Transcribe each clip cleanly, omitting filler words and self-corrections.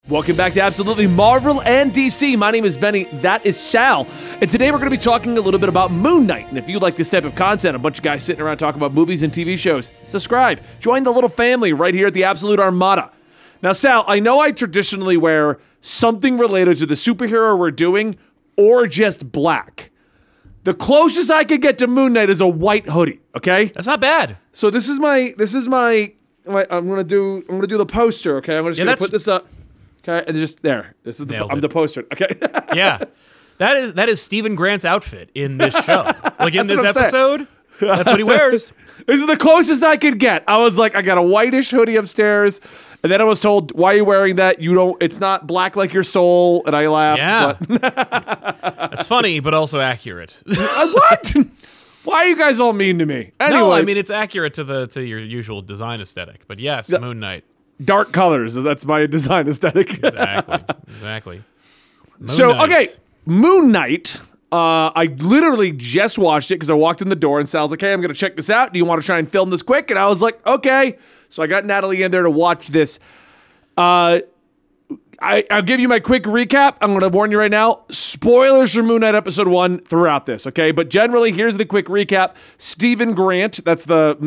Welcome back to Absolutely Marvel and DC. My name is Benny, that is Sal, and today we're going to be talking a little bit about Moon Knight. And if you like this type of content, a bunch of guys sitting around talking about movies and TV shows, subscribe. Join the little family right here at the Absolute Armada. Now, Sal, I know I traditionally wear something related to the superhero we're doing or just black. The closest I could get to Moon Knight is a white hoodie, okay? That's not bad. So this is my I'm going to do the poster, okay? I'm just going to put this up. Okay, and just there. This is I'm the poster. Okay. Yeah, that is Stephen Grant's outfit in this show. Like in this episode, that's what he wears. This is the closest I could get. I was like, I got a whitish hoodie upstairs, and then I was told, "Why are you wearing that? You don't. It's not black like your soul." And I laughed. Yeah, that's funny, but also accurate. What? Why are you guys all mean to me? Anyway, no, I mean it's accurate to your usual design aesthetic. But yes, yeah. Moon Knight. Dark colors. That's my design aesthetic. Exactly. Okay, Moon Knight. I literally just watched it because I walked in the door and Sal's like, "Hey, I'm going to check this out. Do you want to try and film this quick?" And I was like, "Okay." So I got Natalie in there to watch this. I'll give you my quick recap. I'm going to warn you right now. Spoilers for Moon Knight episode 1 throughout this, okay? But generally, here's the quick recap. Stephen Grant. That's the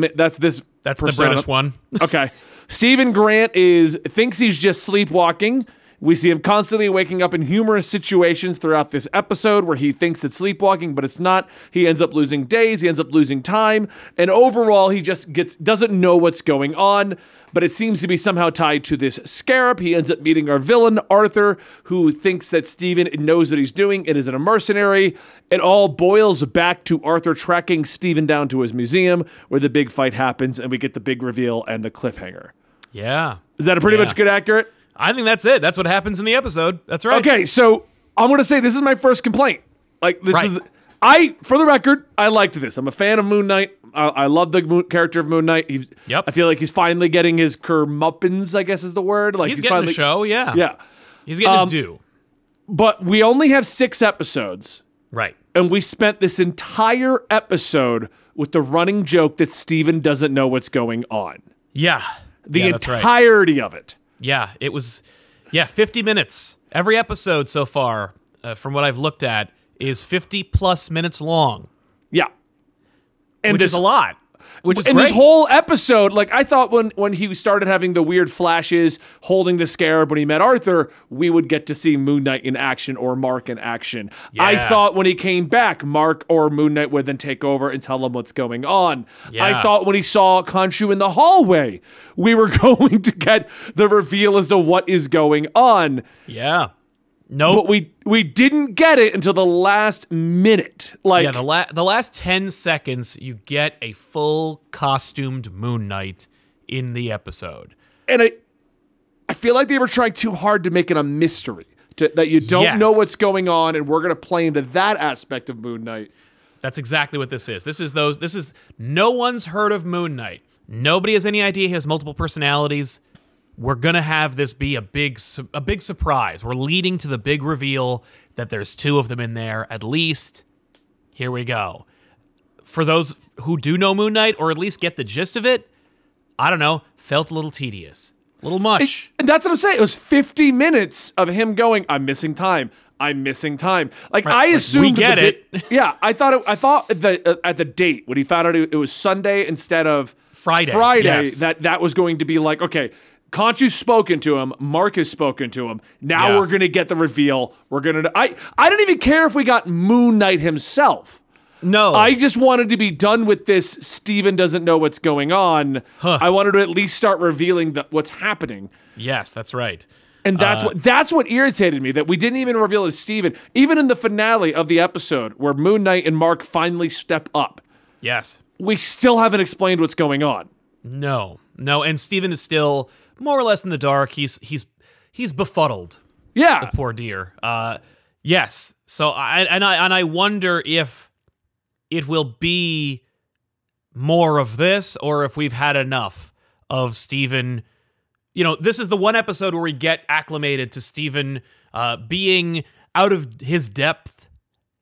British one. Okay. Stephen Grant thinks he's just sleepwalking. We see him constantly waking up in humorous situations throughout this episode where he thinks it's sleepwalking, but it's not. He ends up losing days. He ends up losing time. And overall, he just doesn't know what's going on, but it seems to be somehow tied to this scarab. He ends up meeting our villain, Arthur, who thinks that Stephen knows what he's doing and is a mercenary. It all boils back to Arthur tracking Stephen down to his museum where the big fight happens and we get the big reveal and the cliffhanger. Yeah. Is that a pretty much good accurate? I think that's it. That's what happens in the episode. That's right. Okay, so I'm going to say this is my first complaint. Like, this is... for the record, I liked this. I'm a fan of Moon Knight. I love the character of Moon Knight. I feel like he's finally getting his kermuppins, I guess is the word. Like he's getting finally, the show, yeah. Yeah. He's getting his due. But we only have 6 episodes. Right. And we spent this entire episode with the running joke that Steven doesn't know what's going on. Yeah. The entirety of it. Yeah, it was, 50 minutes. Every episode so far, from what I've looked at, is 50-plus minutes long. Yeah. And which is a lot. Which is great. This whole episode, like, I thought when he started having the weird flashes, holding the scarab when he met Arthur, we would get to see Moon Knight in action or Mark in action. Yeah. I thought when he came back, Mark or Moon Knight would then take over and tell him what's going on. Yeah. I thought when he saw Khonshu in the hallway, we were going to get the reveal as to what is going on. Yeah. No, but we didn't get it until the last minute. Like, yeah, the last 10 seconds, you get a full costumed Moon Knight in the episode. And I feel like they were trying too hard to make it a mystery, that you don't know what's going on, and we're going to play into that aspect of Moon Knight. That's exactly what this is. This is no one's heard of Moon Knight. Nobody has any idea he has multiple personalities. We're going to have this be a big surprise. We're leading to the big reveal that there's 2 of them in there, at least. Here we go. For those who do know Moon Knight, or at least get the gist of it, I don't know, felt a little tedious. A little much. And that's what I'm saying. It was 50 minutes of him going, I'm missing time. I'm missing time. Like, right. I assumed we get it. Yeah, I thought at the date when he found out it was Sunday instead of Friday, yes. that was going to be like, okay, Khonshu's spoken to him. Mark has spoken to him. Now we're gonna get the reveal. We're gonna. I didn't even care if we got Moon Knight himself. No, I just wanted to be done with this. Steven doesn't know what's going on. I wanted to at least start revealing what's happening. Yes, that's right. And that's what irritated me, that we didn't even reveal it's Steven. Even in the finale of the episode where Moon Knight and Mark finally step up. Yes, we still haven't explained what's going on. No, and Steven is still more or less in the dark. He's befuddled. Yeah, the poor dear. Yes. So I wonder if it will be more of this, or if we've had enough of Steven. You know, this is the one episode where we get acclimated to Steven being out of his depth.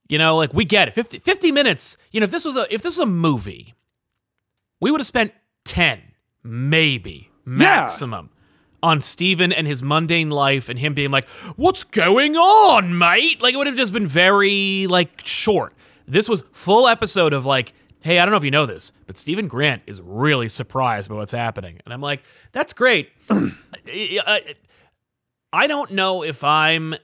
You know, like, we get it. 50 minutes. You know, if this was a movie, we would have spent 10, maybe maximum. on Steven and his mundane life and him being like, what's going on, mate? Like, it would have just been very, like, short. This was full episode of, like, hey, I don't know if you know this, but Stephen Grant is really surprised by what's happening. And I'm like, that's great. I don't know if I'm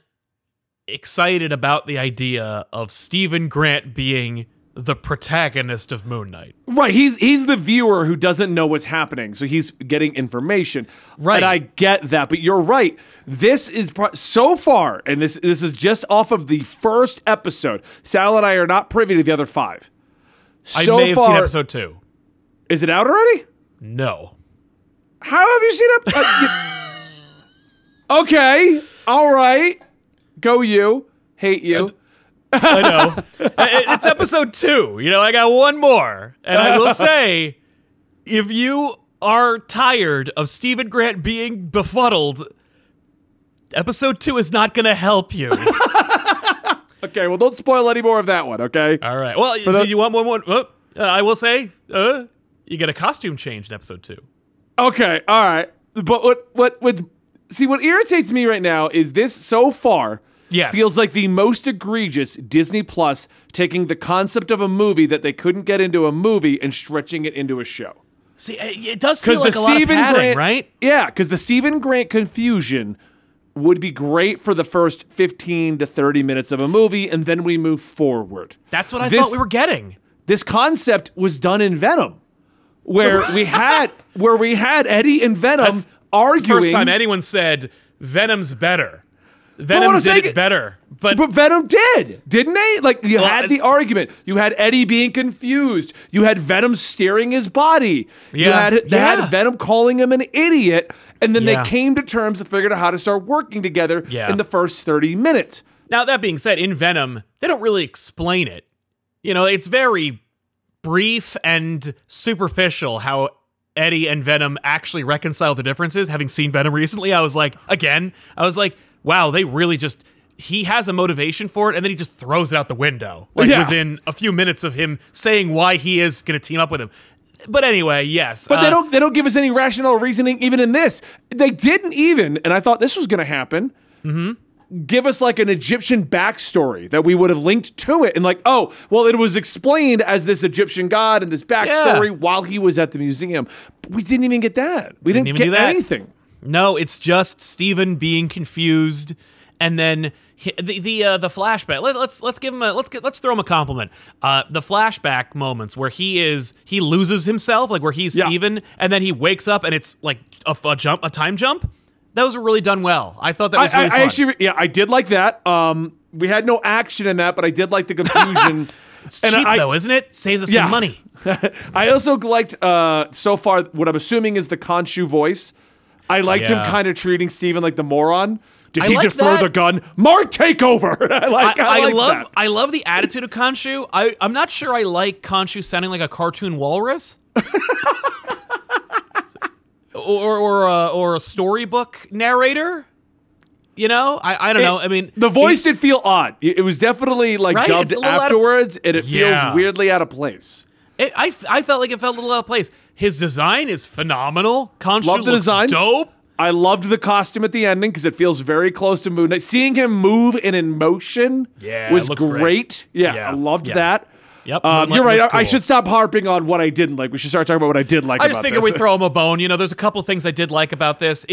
excited about the idea of Stephen Grant being the protagonist of Moon Knight. Right, he's the viewer who doesn't know what's happening, so he's getting information. Right. And I get that, but you're right. This is so far, and this is just off of the first episode. Sal and I are not privy to the other 5. I may have seen episode 2. Is it out already? No. How have you seen it? Okay, all right. Go you. Hate you. I know. It's episode 2. You know, I got one more. And I will say, if you are tired of Stephen Grant being befuddled, episode 2 is not going to help you. Okay, well, don't spoil any more of that one, okay? All right. Well, do you want one more? I will say, you get a costume change in episode 2. Okay, all right. But what irritates me right now is this so far feels like the most egregious Disney Plus taking the concept of a movie that they couldn't get into a movie and stretching it into a show. See, it does feel like a lot of padding, right? Yeah, because the Stephen Grant confusion would be great for the first 15 to 30 minutes of a movie, and then we move forward. That's what I thought we were getting. This concept was done in Venom, where we had Eddie and Venom arguing. First time anyone said Venom's better. Venom did it better. But Venom didn't they? Like, you had the argument. You had Eddie being confused. You had Venom steering his body. You had Venom calling him an idiot. And then they came to terms and figured out how to start working together in the first 30 minutes. Now, that being said, in Venom, they don't really explain it. You know, it's very brief and superficial how Eddie and Venom actually reconcile the differences. Having seen Venom recently, I was like, wow, they really just, he has a motivation for it, and then he just throws it out the window. Like, within a few minutes of him saying why he is going to team up with him. But anyway, yes. But they don't give us any rational reasoning even in this. They didn't even, and I thought this was going to happen, give us like an Egyptian backstory that we would have linked to it. And like, oh, well, it was explained as this Egyptian god and this backstory while he was at the museum. But we didn't even get that. We didn't get anything. No, it's just Steven being confused, and then the flashback. Let's give him let's throw him a compliment. The flashback moments where he loses himself, like where he's Steven, and then he wakes up and it's like a time jump. Those were really done well. I thought that was really fun. Actually, I did like that. We had no action in that, but I did like the confusion. It's cheap though, isn't it? Saves us some money. I also liked so far what I'm assuming is the Khonshu voice. I liked him kind of treating Steven like the moron. Did he just throw the gun? Mark, take over. I love the attitude of Khonshu. I'm not sure I like Khonshu sounding like a cartoon walrus. or a storybook narrator. You know? I don't know. I mean, the voice did feel odd. It was definitely like dubbed afterwards, and it feels weirdly out of place. I felt like it felt a little out of place. His design is phenomenal. Khonshu Love the looks design. Dope. I loved the costume at the ending because it feels very close to Moon Knight. Seeing him move and in motion was great. Yeah, I loved that. Yep. You're right. Cool. I should stop harping on what I didn't like. We should start talking about what I did like. I just figured we'd throw him a bone. You know, there's a couple things I did like about this.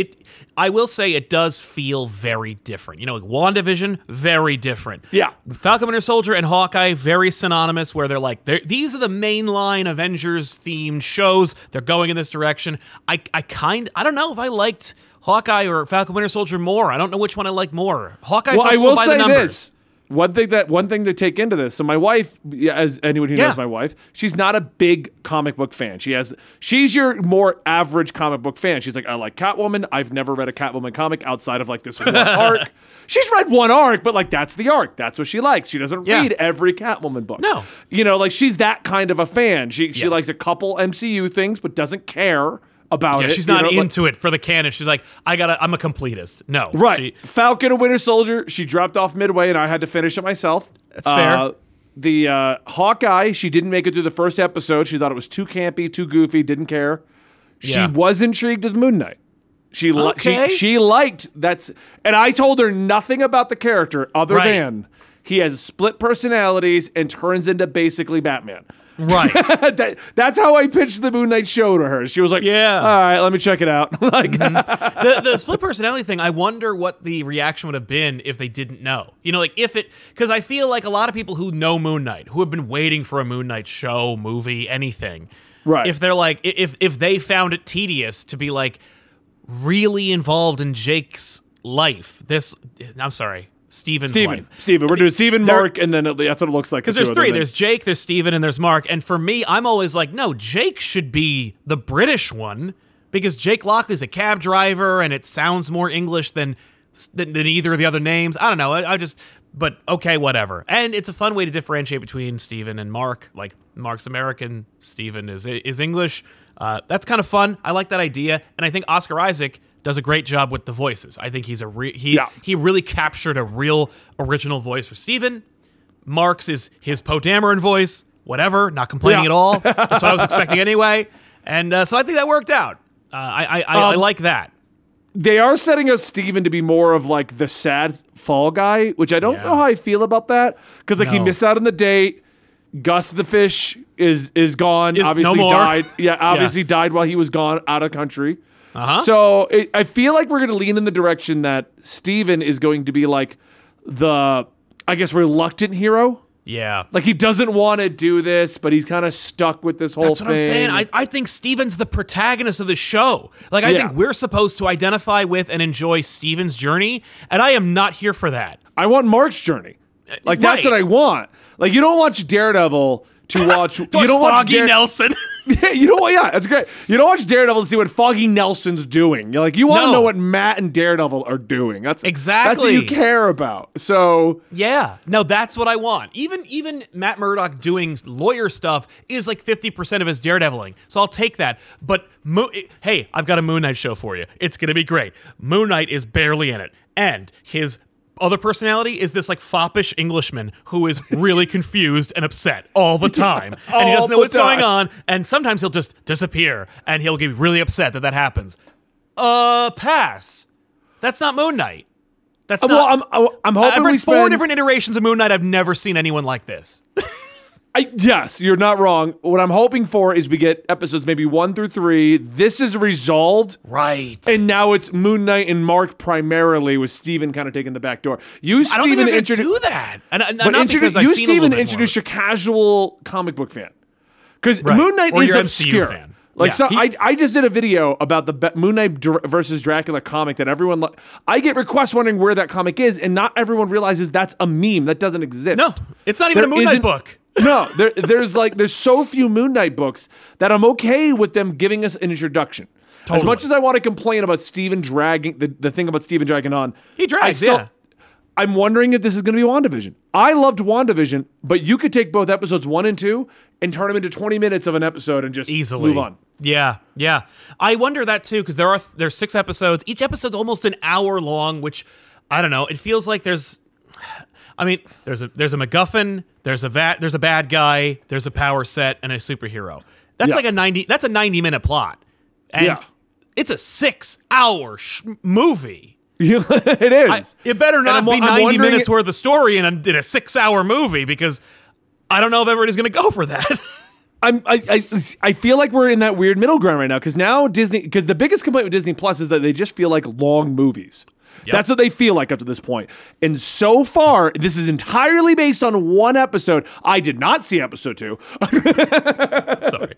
I will say it does feel very different. You know, like WandaVision, very different. Yeah. Falcon Winter Soldier and Hawkeye, very synonymous, where they're like, these are the mainline Avengers-themed shows. They're going in this direction. I don't know if I liked Hawkeye or Falcon Winter Soldier more. I don't know which one I like more. Hawkeye. Well, I will say this. One thing to take into this. So my wife, as anyone who knows my wife, she's not a big comic book fan. She's your more average comic book fan. She's like, I like Catwoman. I've never read a Catwoman comic outside of like this one arc. She's read one arc, but like that's the arc. That's what she likes. She doesn't read every Catwoman book. No. You know, like she's that kind of a fan. She likes a couple MCU things, but doesn't care about it. She's not into it for the canon. She's like, I'm a completist. No. Right. Falcon and Winter Soldier, she dropped off midway and I had to finish it myself. That's fair. The Hawkeye, she didn't make it through the first episode. She thought it was too campy, too goofy, didn't care. She was intrigued with Moon Knight. She Okay. she liked that's, and I told her nothing about the character other Right. than he has split personalities and turns into basically Batman. Right. That's how I pitched the Moon Knight show to her. She was like, Yeah. all right, let me check it out. Like, The split personality thing, I wonder what the reaction would have been if they didn't know. You know, like because I feel like a lot of people who know Moon Knight, who have been waiting for a Moon Knight show, movie, anything, right. if they're like, if they found it tedious to be like really involved in Jake's life, Steven's life. Steven. We're doing Steven, Mark, and then that's what it looks like. Because there's three. There's Jake, there's Steven, and there's Mark. And for me, I'm always like, no, Jake should be the British one because Jake Lockley's a cab driver and it sounds more English than either of the other names. I don't know. But okay, whatever. And it's a fun way to differentiate between Steven and Mark. Like, Mark's American, Steven is English. That's kind of fun. I like that idea. And I think Oscar Isaac does a great job with the voices. I think he really captured a real original voice for Steven. Mark's is his Poe Dameron voice. Whatever, not complaining at all. That's what I was expecting anyway. And so I think that worked out. I like that. They are setting up Steven to be more of like the sad fall guy, which I don't know how I feel about that. Because like he missed out on the date. Gus the fish is gone. Obviously no more. died. Yeah, obviously died while he was gone out of country. Uh-huh. So I feel like we're going to lean in the direction that Steven is going to be like the, I guess, reluctant hero. Yeah. Like he doesn't want to do this, but he's kind of stuck with this whole That's thing. what I'm saying. I think Steven's the protagonist of the show. Like, I think we're supposed to identify with and enjoy Steven's journey, and I am not here for that. I want Mark's journey. Like, that's what I want. Like, you don't watch Daredevil to watch... you don't watch Foggy Nelson. You know what? Yeah, that's great. You don't watch Daredevil to see what Foggy Nelson's doing. You're like, you want to know what Matt and Daredevil are doing. That's what you care about. So yeah, no, that's what I want. Even Matt Murdock doing lawyer stuff is like 50% of his Daredeviling. So I'll take that. But hey, I've got a Moon Knight show for you. It's gonna be great. Moon Knight is barely in it, and his other personality is this like foppish Englishman who is really confused and upset all the time. And he doesn't know what's going on. And sometimes he'll just disappear and he'll get really upset that happens. Pass. That's not Moon Knight. That's not. Well, I'm hoping I've read we spend 4 different iterations of Moon Knight. I've never seen anyone like this. Yes, you're not wrong. What I'm hoping for is we get episodes maybe 1 through 3. This is resolved. Right. And now it's Moon Knight and Mark primarily, with Steven kind of taking the back door. You, Steven, I don't think they're going to do that. Not because I've seen Steven, a little bit introduce more. your casual comic book fan. Because Moon Knight Or is your obscure. MCU fan. Like, Yeah. I just did a video about the Moon Knight versus Dracula comic that everyone... I get requests wondering where that comic is, and not everyone realizes that's a meme. That doesn't exist. No, it's not even a Moon Knight book. No, there's so few Moon Knight books that I'm okay with them giving us an introduction. Totally. As much as I want to complain about Steven dragging the thing about Steven dragging on, He drags, I'm wondering if this is going to be WandaVision. I loved WandaVision, but you could take both episodes 1 and 2 and turn them into 20 minutes of an episode and just easily move on. Yeah. I wonder that too, because there's 6 episodes. Each episode's almost an hour long, which I don't know. It feels like there's a MacGuffin, there's a bad guy, there's a power set, and a superhero. That's like a 90-minute plot. And it's a 6-hour movie. It is. It better not be 90 minutes worth of story in a 6-hour movie, because I don't know if everybody's going to go for that. I feel like we're in that weird middle ground right now, because now because the biggest complaint with Disney Plus is that they just feel like long movies. Yep. That's what they feel like up to this point. And so far, this is entirely based on 1 episode. I did not see episode 2. Sorry.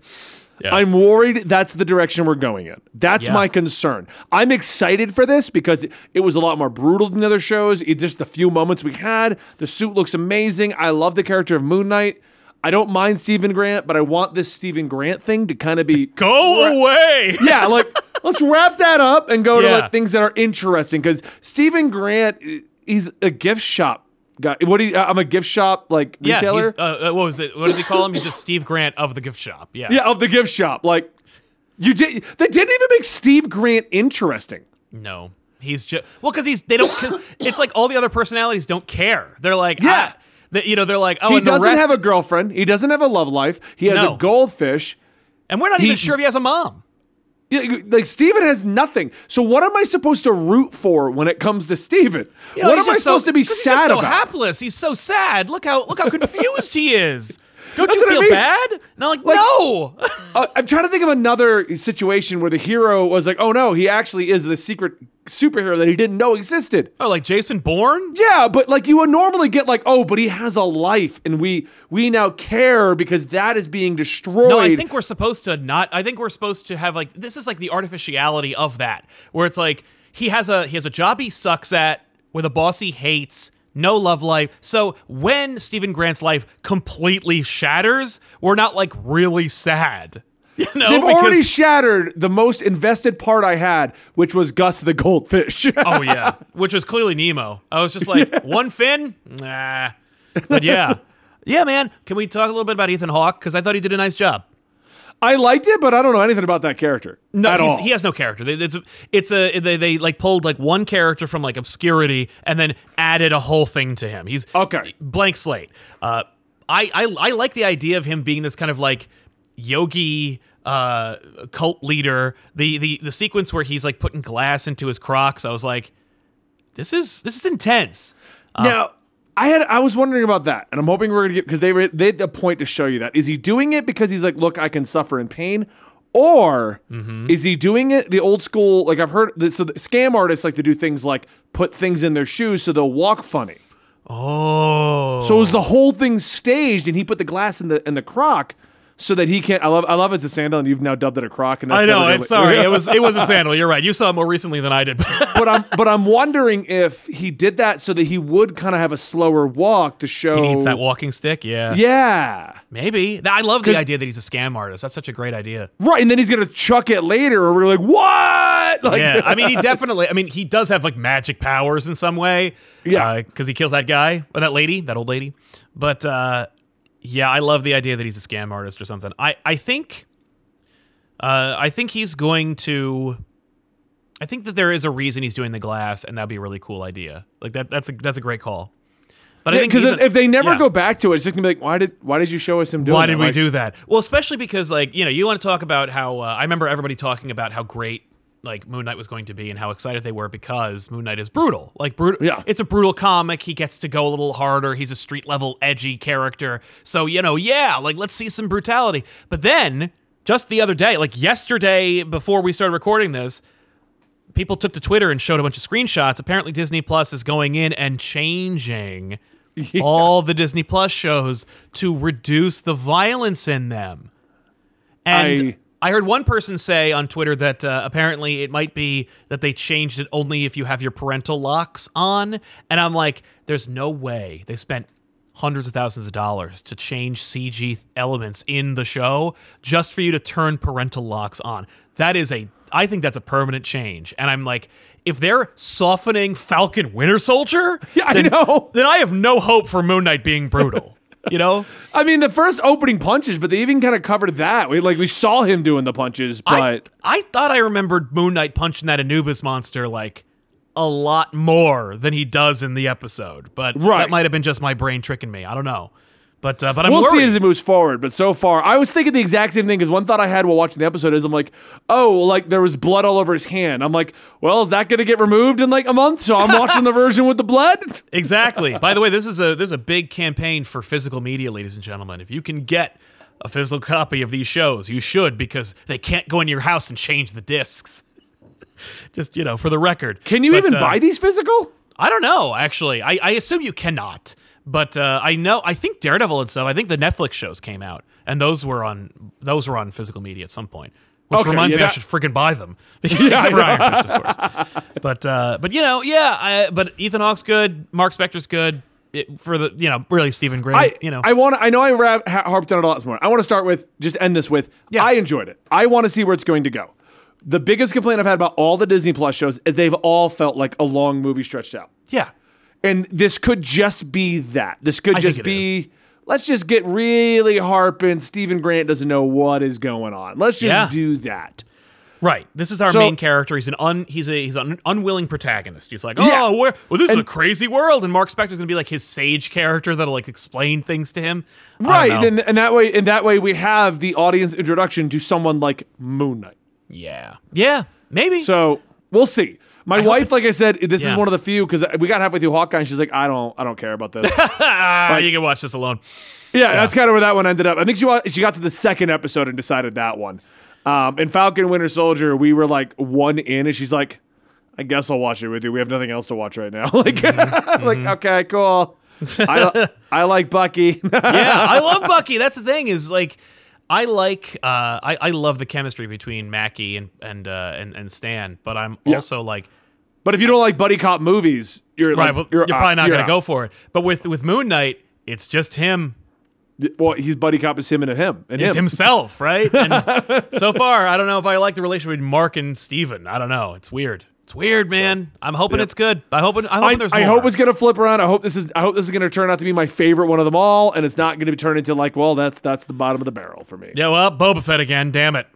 Yeah. I'm worried that's the direction we're going in. That's my concern. I'm excited for this because it was a lot more brutal than the other shows. Just the few moments we had. The suit looks amazing. I love the character of Moon Knight. I don't mind Stephen Grant, but I want this Stephen Grant thing to kind of be... Go away! Yeah, like, let's wrap that up and go to like, things that are interesting, because Stephen Grant, he's a gift shop guy. I'm a gift shop, like, retailer? Yeah, what was it? What did they call him? He's just Steve Grant of the gift shop. Yeah. Yeah, of the gift shop. Like, they didn't even make Steve Grant interesting. No. He's just... Well, because it's like all the other personalities don't care. They're like... Yeah. They're like, oh, he and the doesn't rest... have a girlfriend. He doesn't have a love life. He has a goldfish. And we're not even sure if he has a mom. Yeah, like Steven has nothing. So what am I supposed to root for when it comes to Steven? What am I supposed to be sad he's so about? hapless. He's so sad. Look how confused he is. Don't you feel I mean. bad? No, no. I'm trying to think of another situation where the hero was like, oh no, he actually is the secret superhero that he didn't know existed. Oh, like Jason Bourne? Yeah, but like you would normally get like, oh, but he has a life and we now care because that is being destroyed. No, I think we're supposed to not. I think we're supposed to have like, this is like the artificiality of that, where it's like he has a job he sucks at with a boss he hates. No love life. So when Stephen Grant's life completely shatters, we're not like really sad. You know, they've already shattered the most invested part I had, which was Gus the goldfish. Oh yeah, which was clearly Nemo. I was just like, one fin? Nah. But yeah. Yeah, man. Can we talk a little bit about Ethan Hawke? Because I thought he did a nice job. I liked it, but I don't know anything about that character. No, at all. He has no character. They like pulled like one character from like obscurity and then added a whole thing to him. He's okay. Blank slate. I like the idea of him being this kind of like yogi cult leader. The sequence where he's like putting glass into his Crocs. I was like, this is intense. Now, I was wondering about that, and I'm hoping we're gonna get, because they had a point to show you that. Is he doing it because he's like, look, I can suffer in pain, or is he doing it the old school? Like I've heard this, so the scam artists like to do things like put things in their shoes so they'll walk funny. Oh, so is the whole thing staged, and he put the glass in the Croc so that he can't. I love it's a sandal, and you've now dubbed it a Croc. And that's I know. It's sorry. It was a sandal. You're right. You saw it more recently than I did. but I'm wondering if he did that so that he would kind of have a slower walk to show he needs that walking stick. Yeah. Yeah. Maybe. I love the idea that he's a scam artist. That's such a great idea. Right, and then he's gonna chuck it later, or we're like, what? Like, yeah. I mean, he does have like magic powers in some way. Yeah. Because he kills that guy or that old lady. But yeah, I love the idea that he's a scam artist or something. I think he's going to. I think that there is a reason he's doing the glass, and that'd be a really cool idea. Like that's a great call. But I think because if they never go back to it, it's just gonna be like, why did you show us him doing? Why did we do that? Well, especially because like you want to talk about how I remember everybody talking about how great like Moon Knight was going to be and how excited they were because Moon Knight is brutal. Like brutal. Yeah. It's a brutal comic. He gets to go a little harder. He's a street level edgy character. So, like let's see some brutality. But then just the other day, like yesterday before we started recording this, people took to Twitter and showed a bunch of screenshots. Apparently Disney Plus is going in and changing all the Disney Plus shows to reduce the violence in them. And I heard one person say on Twitter that apparently it might be that they changed it only if you have your parental locks on. And I'm like, there's no way they spent hundreds of thousands of dollars to change CG elements in the show just for you to turn parental locks on. I think that's a permanent change. And I'm like, if they're softening Falcon Winter Soldier, I know. Then I have no hope for Moon Knight being brutal. I mean, the first opening punches, but they even kind of covered that. We saw him doing the punches, but I thought I remembered Moon Knight punching that Anubis monster like a lot more than he does in the episode. But that might have been just my brain tricking me. I don't know. But I'm we'll worried. see as it moves forward. But so far, I was thinking the exact same thing, because one thought I had while watching the episode is I'm like, oh, like there was blood all over his hand. I'm like, well, is that going to get removed in like a month? So I'm watching the version with the blood. Exactly. By the way, there's a big campaign for physical media, ladies and gentlemen. If you can get a physical copy of these shows, you should, because they can't go in your house and change the discs. Just for the record. Can you even buy these physical? I don't know. Actually, I assume you cannot. But I think Daredevil and stuff, I think the Netflix shows came out, and those were on physical media at some point. Which reminds me I should freaking buy them. Except for Iron Fist, of course. But Ethan Hawke's good, Mark Spector's good. Really Stephen Grant. I know I harped on it a lot more. I want to start with, just end this with, I enjoyed it. I want to see where it's going to go. The biggest complaint I've had about all the Disney Plus shows is they've all felt like a long movie stretched out. Yeah. And this could just be that. This could just be, let's just get really harping. Stephen Grant doesn't know what is going on. Let's just do that. Right. This is our main character. He's an unwilling protagonist. He's like, this is a crazy world, and Mark Spector's gonna be like his sage character that'll like explain things to him. Right. And that way we have the audience introduction to someone like Moon Knight. Yeah. Yeah. Maybe. So we'll see. My wife, like I said, this is one of the few, because we got halfway through Hawkeye and she's like, I don't care about this. You can watch this alone. Yeah, that's kind of where that one ended up. I think she got to the second episode and decided that one. In Falcon Winter Soldier, we were like one in, and she's like, I guess I'll watch it with you. We have nothing else to watch right now. Like, like, okay, cool. I like Bucky. Yeah, I love Bucky. That's the thing is like, I love the chemistry between Mackie and Stan, but I'm also like, but if you don't like buddy cop movies, you're right. Like, you're probably not going to out. go for it. But with Moon Knight, it's just him. Well, he's buddy cop is him and him and He's him. himself, right? And so far, I don't know if I like the relationship between Mark and Steven. I don't know. It's weird. It's weird, man. I'm hoping it's good. I hope there's more. I hope it's gonna flip around. I hope this is gonna turn out to be my favorite one of them all, and it's not gonna turn into like, well, that's the bottom of the barrel for me. Yeah, well, Boba Fett again. Damn it.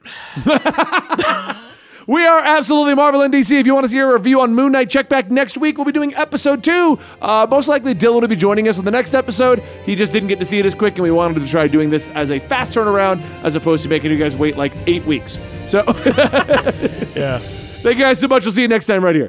We are absolutely Marvel and DC. If you want to see a review on Moon Knight, check back next week. We'll be doing episode 2. Most likely Dylan will be joining us on the next episode. He just didn't get to see it as quick, and we wanted to try doing this as a fast turnaround as opposed to making you guys wait like 8 weeks. So, Yeah. thank you guys so much. We'll see you next time right here.